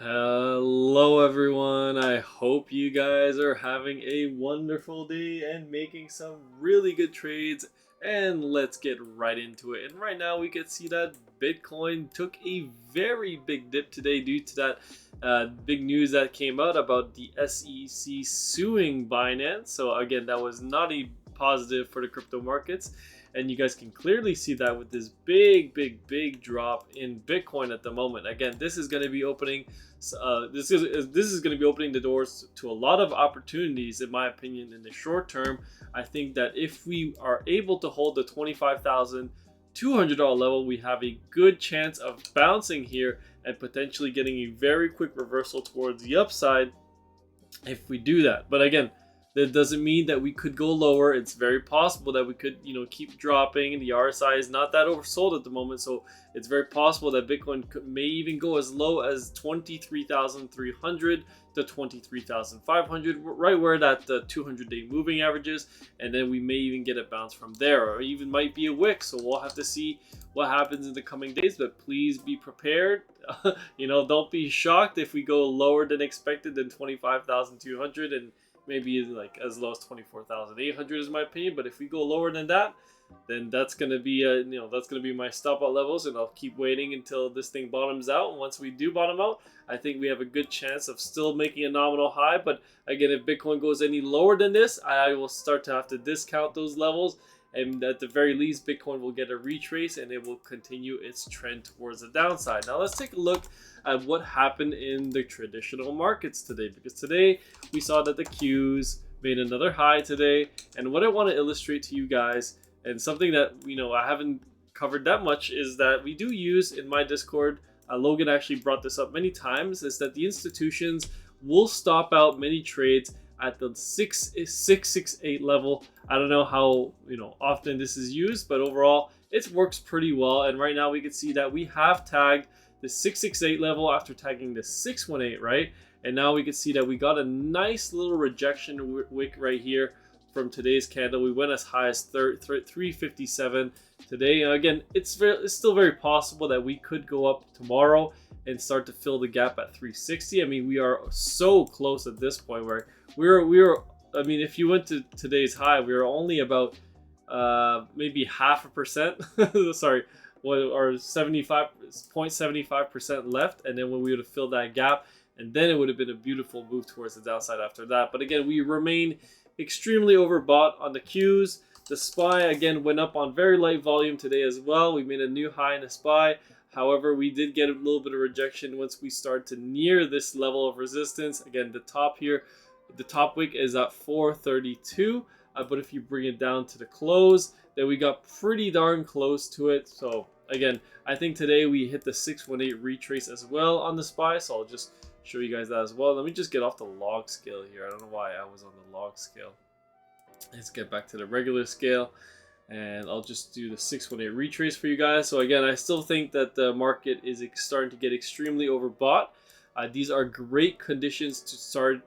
Hello everyone, I hope you guys are having a wonderful day and making some really good trades, and let's get right into it. And right now we can see that Bitcoin took a very big dip today due to that big news that came out about the SEC suing Binance. So again, that was not a positive for the crypto markets. And you guys can clearly see that with this big drop in Bitcoin at the moment. Again, this is going to be opening this is going to be opening the doors to a lot of opportunities, in my opinion, in the short term. I think that if we are able to hold the $25,200 level, we have a good chance of bouncing here and potentially getting a very quick reversal towards the upside if we do that. But again, that doesn't mean that we could go lower. It's very possible that we could, keep dropping. The RSI is not that oversold at the moment, so it's very possible that Bitcoin may even go as low as 23,300 to 23,500, right where that 200-day moving average is, and then we may even get a bounce from there, or even might be a wick. So we'll have to see what happens in the coming days. But please be prepared. Don't be shocked if we go lower than expected than 25,200 and maybe like as low as 24,800 is my opinion. But if we go lower than that, then that's gonna be that's gonna be my stop out levels, and I'll keep waiting until this thing bottoms out. And once we do bottom out, I think we have a good chance of still making a nominal high. But again, if Bitcoin goes any lower than this, I will start to have to discount those levels, and at the very least Bitcoin will get a retrace and it will continue its trend towards the downside. Now let's take a look at what happened in the traditional markets today, because today we saw that the Qs made another high today. And what I want to illustrate to you guys, and something that I haven't covered that much, is that we do use in my Discord, Logan actually brought this up many times, is that the institutions will stop out many trades at the 668 level. I don't know how often this is used, but overall it works pretty well. And right now we can see that we have tagged the 668 level after tagging the 618, right? And now we can see that we got a nice little rejection wick right here from today's candle. We went as high as 357 today. Again, it's still very possible that we could go up tomorrow and start to fill the gap at 360. I mean, we are so close at this point where I mean, if you went to today's high, we were only about maybe 0.5%. Sorry, or 0.75% left, and then when we would have filled that gap, and then it would have been a beautiful move towards the downside after that. But again, we remain extremely overbought on the Qs. The SPY again went up on very light volume today as well. We made a new high in the SPY. However, we did get a little bit of rejection once we start to near this level of resistance. Again, the top here, the top wick is at 432, but if you bring it down to the close, then we got pretty darn close to it. So again, I think today we hit the 618 retrace as well on the SPY, so I'll just show you guys that as well. Let me just get off the log scale here. I don't know why I was on the log scale. Let's get back to the regular scale, and I'll just do the 618 retrace for you guys. So again, I still think that the market is starting to get extremely overbought. These are great conditions to start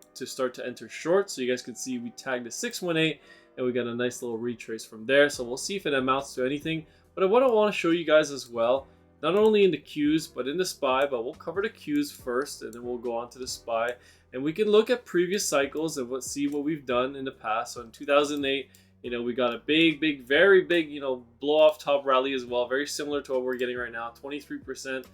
to enter short. So you guys can see we tagged the 618 and we got a nice little retrace from there. So we'll see if it amounts to anything. But what I want to show you guys as well, not only in the Qs but in the SPY, but we'll cover the Qs first and then we'll go on to the SPY, and we can look at previous cycles and see what we've done in the past. So in 2008, we got a very big blow off top rally as well, very similar to what we're getting right now, 23%.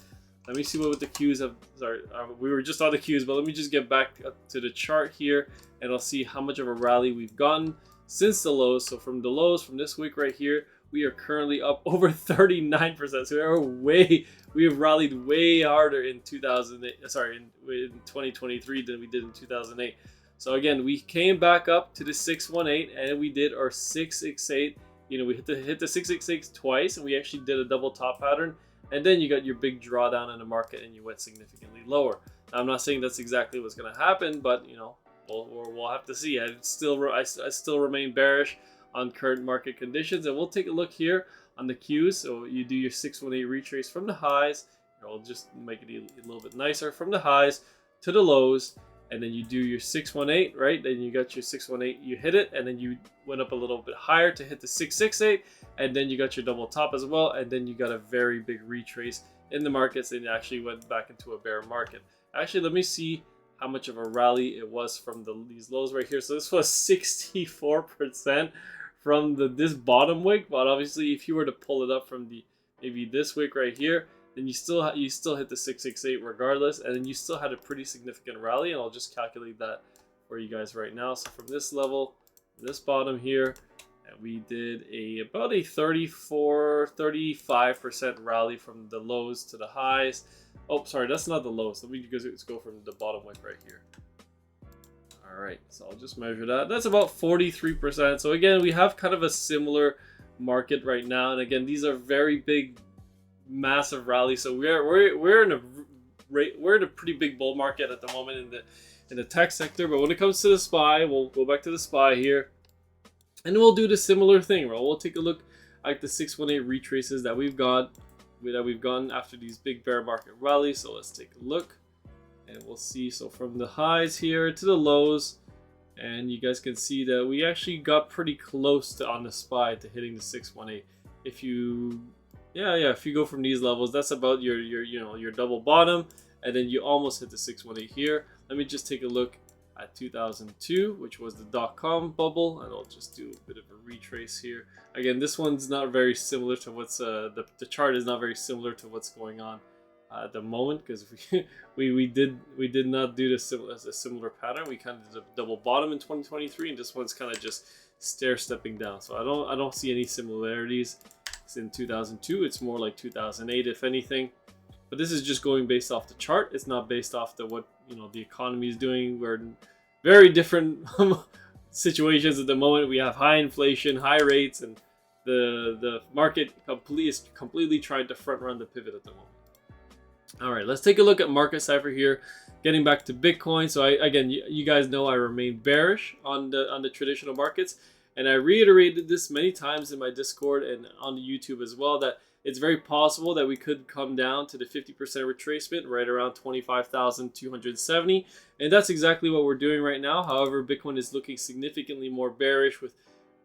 Let me see what the Qs have. Sorry, we were just on the Qs, but let me just get back up to the chart here, and I'll see how much of a rally we've gotten since the lows. So from the lows from this week right here, we are currently up over 39%. So we have rallied way harder in 2023 than we did in 2008. So again, we came back up to the 618 and we did our 668. We hit the 668 twice, and we actually did a double top pattern. And then you got your big drawdown in the market and you went significantly lower. Now, I'm not saying that's exactly what's going to happen, but we'll have to see. I still remain bearish on current market conditions, and we'll take a look here on the Qs. So you do your 618 retrace from the highs. I'll just make it a little bit nicer, from the highs to the lows, and then you do your 618, right? Then you got your 618, you hit it, and then you went up a little bit higher to hit the 668, and then you got your double top as well, and then you got a very big retrace in the markets, and it actually went back into a bear market. Actually, let me see how much of a rally it was from these lows right here. So this was 64% from this bottom wick, but obviously if you were to pull it up from the maybe this wick right here, then you still hit the 668 regardless, and then you still had a pretty significant rally. And I'll just calculate that for you guys right now. So from this level, this bottom here, and we did about a 35% rally from the lows to the highs. Oh, sorry, that's not the lows. Let me just go from the bottom wick right here. All right, so I'll just measure that. That's about 43%. So again, we have kind of a similar market right now. And again, these are very big, massive rallies. So we're in a pretty big bull market at the moment in the tech sector. But when it comes to the SPY, we'll go back to the SPY here, and we'll do the similar thing. We'll take a look at the 618 retraces that we've gotten after these big bear market rallies. So let's take a look, and we'll see. So from the highs here to the lows, and you guys can see that we actually got pretty close to on the SPY to hitting the 618. If you go from these levels, that's about your double bottom, and then you almost hit the 618 here. Let me just take a look at 2002, which was the .com bubble, and I'll just do a bit of a retrace here. Again, this one's not very similar to what's the chart is not very similar to what's going on at the moment, because we did not do a similar pattern. We kind of did a double bottom in 2023, and this one's kind of just stair stepping down. So I don't see any similarities. It's in 2002. It's more like 2008, if anything. But this is just going based off the chart. It's not based off what the economy is doing. We're in very different situations at the moment. We have high inflation, high rates, and the market is completely trying to front run the pivot at the moment. All right, let's take a look at market cipher here. Getting back to Bitcoin. So again, you guys know I remain bearish on the traditional markets, and I reiterated this many times in my Discord and on the YouTube as well, that it's very possible that we could come down to the 50% retracement right around 25,270, and that's exactly what we're doing right now. However, Bitcoin is looking significantly more bearish with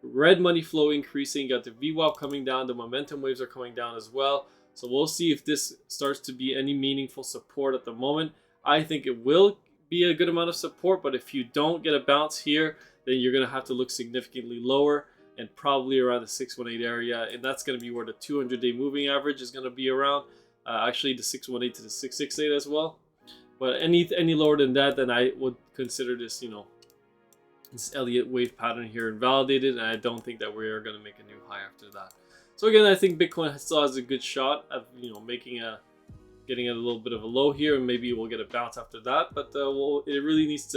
red money flow increasing. You got the VWAP coming down, the momentum waves are coming down as well. So we'll see if this starts to be any meaningful support at the moment. I think it will be a good amount of support, but if you don't get a bounce here, then you're going to have to look significantly lower, and probably around the 618 area, and that's going to be where the 200-day moving average is going to be around. Actually, the 618 to the 668 as well. But any lower than that, then I would consider this, this Elliott wave pattern here invalidated, and I don't think that we are going to make a new high after that. So again, I think Bitcoin still has a good shot of getting a little bit of a low here, and maybe we'll get a bounce after that. But it really needs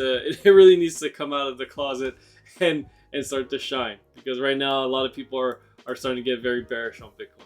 to come out of the closet and start to shine, because right now a lot of people are starting to get very bearish on Bitcoin.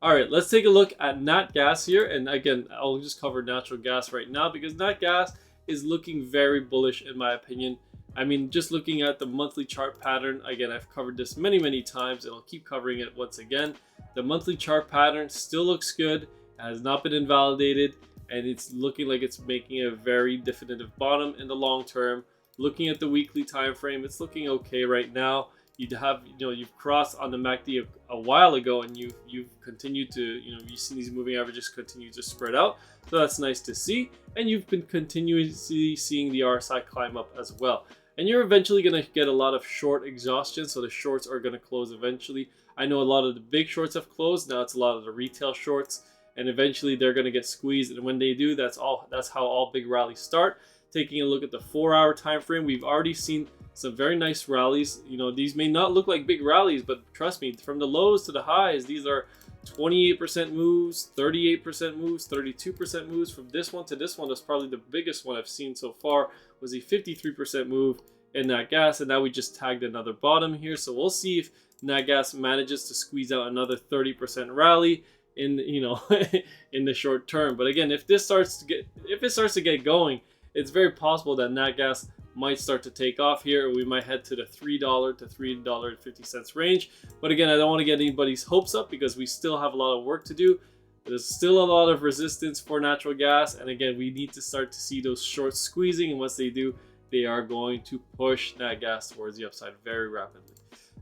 All right, let's take a look at nat gas here, and again, I'll just cover natural gas right now because nat gas is looking very bullish in my opinion. I mean, just looking at the monthly chart pattern, again, I've covered this many times, and I'll keep covering it once again. The monthly chart pattern still looks good, has not been invalidated, and it's looking like it's making a very definitive bottom in the long term. Looking at the weekly time frame, it's looking okay right now. You've crossed on the MACD a while ago, and you've continued to, you've seen these moving averages continue to spread out. So that's nice to see, and you've been continuously seeing the RSI climb up as well. And you're eventually going to get a lot of short exhaustion, so the shorts are going to close eventually. I know a lot of the big shorts have closed. Now it's a lot of the retail shorts, and eventually they're going to get squeezed. And when they do, that's how all big rallies start. Taking a look at the 4-hour time frame, we've already seen some very nice rallies. These may not look like big rallies, but trust me, from the lows to the highs, these are 28% moves, 38% moves, 32% moves. From this one to this one, that's probably the biggest one I've seen so far, was a 53% move in nat gas, and now we just tagged another bottom here. So we'll see if nat gas manages to squeeze out another 30% rally in in the short term. But again, if it starts to get going, it's very possible that nat gas might start to take off here. We might head to the $3 to $3.50 range. But again, I don't want to get anybody's hopes up because we still have a lot of work to do. There's still a lot of resistance for natural gas. And again, we need to start to see those shorts squeezing. And once they do, they are going to push nat gas towards the upside very rapidly.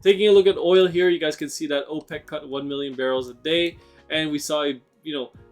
Taking a look at oil here, you guys can see that OPEC cut 1 million barrels a day. And we saw,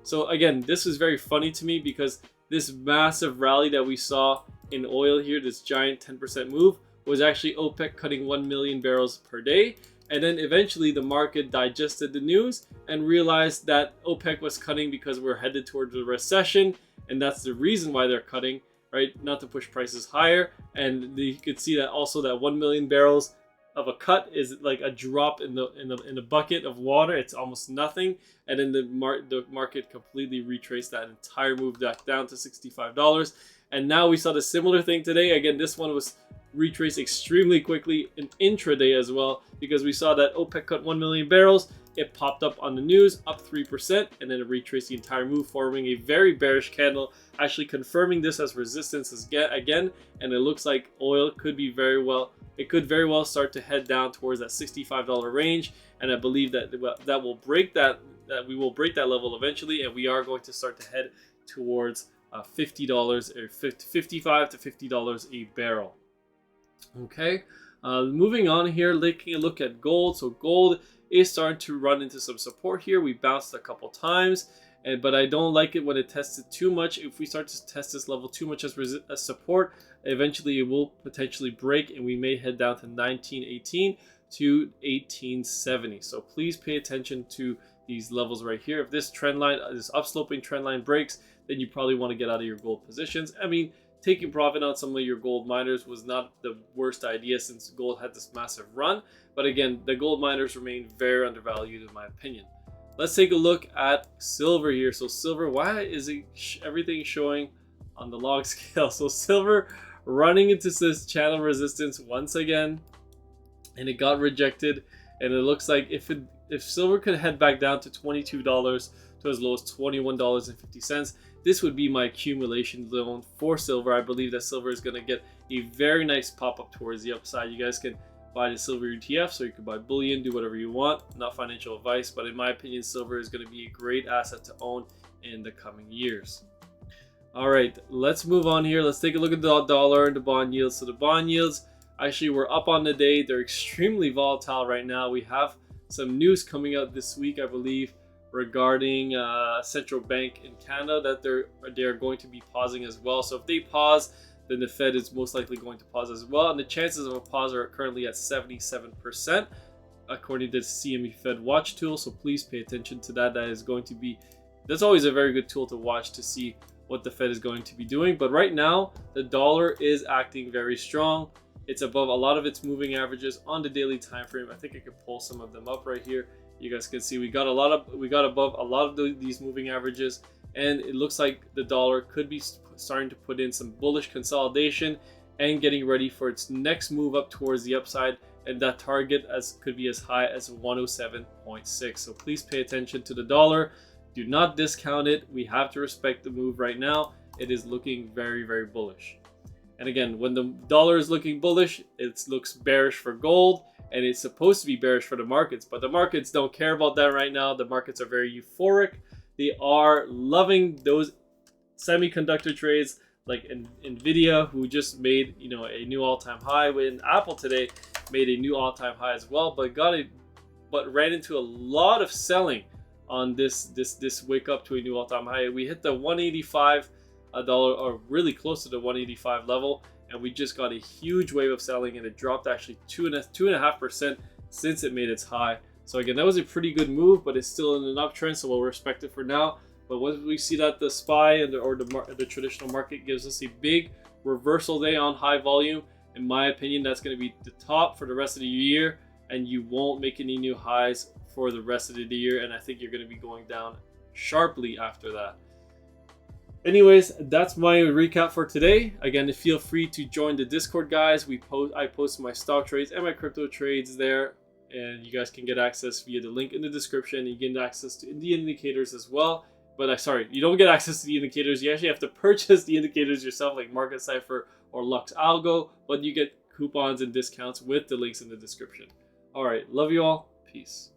so again, this is very funny to me because this massive rally that we saw in oil here, this giant 10% move, was actually OPEC cutting 1 million barrels per day. And then eventually the market digested the news and realized that OPEC was cutting because we're headed towards a recession, and that's the reason why they're cutting, right? Not to push prices higher. And you could see that also that 1 million barrels of a cut is like a drop in the bucket of water. It's almost nothing. And then the market completely retraced that entire move back down to $65. And now we saw the similar thing today. Again, this one was retraced extremely quickly in intraday as well, because we saw that OPEC cut 1 million barrels. It popped up on the news, up 3%, and then it retraced the entire move, forming a very bearish candle, actually confirming this as resistance again. And it looks like oil could be very well start to head down towards that $65 range. And I believe that we will break that level eventually, and we are going to start to head towards $50 or $55 to $50 a barrel. Okay, moving on here, taking a look at gold. So gold is starting to run into some support here. We bounced a couple times, but I don't like it when it tests it too much. If we start to test this level too much as support, eventually it will potentially break, and we may head down to 1918 to 1870. So please pay attention to these levels right here. If this trend line, this upsloping trend line breaks, then you probably want to get out of your gold positions. I mean, taking profit on some of your gold miners was not the worst idea since gold had this massive run. But again, the gold miners remain very undervalued in my opinion. Let's take a look at silver here. So silver, why is everything showing on the log scale? So silver running into this channel resistance once again, and it got rejected. And it looks like if silver could head back down to $22 to as low as $21.50, this would be my accumulation zone for silver. I believe that silver is going to get a very nice pop up towards the upside. You guys can buy the silver ETF, so you can buy bullion, do whatever you want. Not financial advice, but in my opinion, silver is going to be a great asset to own in the coming years. All right, let's move on here. Let's take a look at the dollar and the bond yields. So the bond yields actually were up on the day. They're extremely volatile right now. We have some news coming out this week, I believe, regarding central bank in Canada that they're going to be pausing as well. So if they pause, then the Fed is most likely going to pause as well. And the chances of a pause are currently at 77%, according to the CME Fed Watch tool. So please pay attention to that. That's always a very good tool to watch to see what the Fed is going to be doing. But right now, the dollar is acting very strong. It's above a lot of its moving averages on the daily time frame. I think I could pull some of them up right here. You guys can see we got above a lot of these moving averages, and it looks like the dollar could be starting to put in some bullish consolidation and getting ready for its next move up towards the upside, and that target could be as high as 107.6. So please pay attention to the dollar. Do not discount it. We have to respect the move right now. It is looking very, very bullish. And again, when the dollar is looking bullish, it looks bearish for gold, and it's supposed to be bearish for the markets, but the markets don't care about that right now. The markets are very euphoric. They are loving those semiconductor trades like Nvidia, who just made a new all-time high. When Apple today made a new all-time high as well, but ran into a lot of selling on this wake up to a new all-time high. We hit the $185 or really close to the 185 level, and we just got a huge wave of selling, and it dropped actually 2.5% since it made its high. So again, that was a pretty good move, but it's still in an uptrend, so we'll respect it for now. But once we see that the SPY or the traditional market gives us a big reversal day on high volume, in my opinion, that's going to be the top for the rest of the year, and you won't make any new highs for the rest of the year, and I think you're going to be going down sharply after that. Anyways, that's my recap for today. Again, feel free to join the Discord, guys. I post my stock trades and my crypto trades there, and you guys can get access via the link in the description. You get access to the indicators as well. But you don't get access to the indicators. You actually have to purchase the indicators yourself, like Market Cypher or Lux Algo, but you get coupons and discounts with the links in the description. All right, love you all. Peace.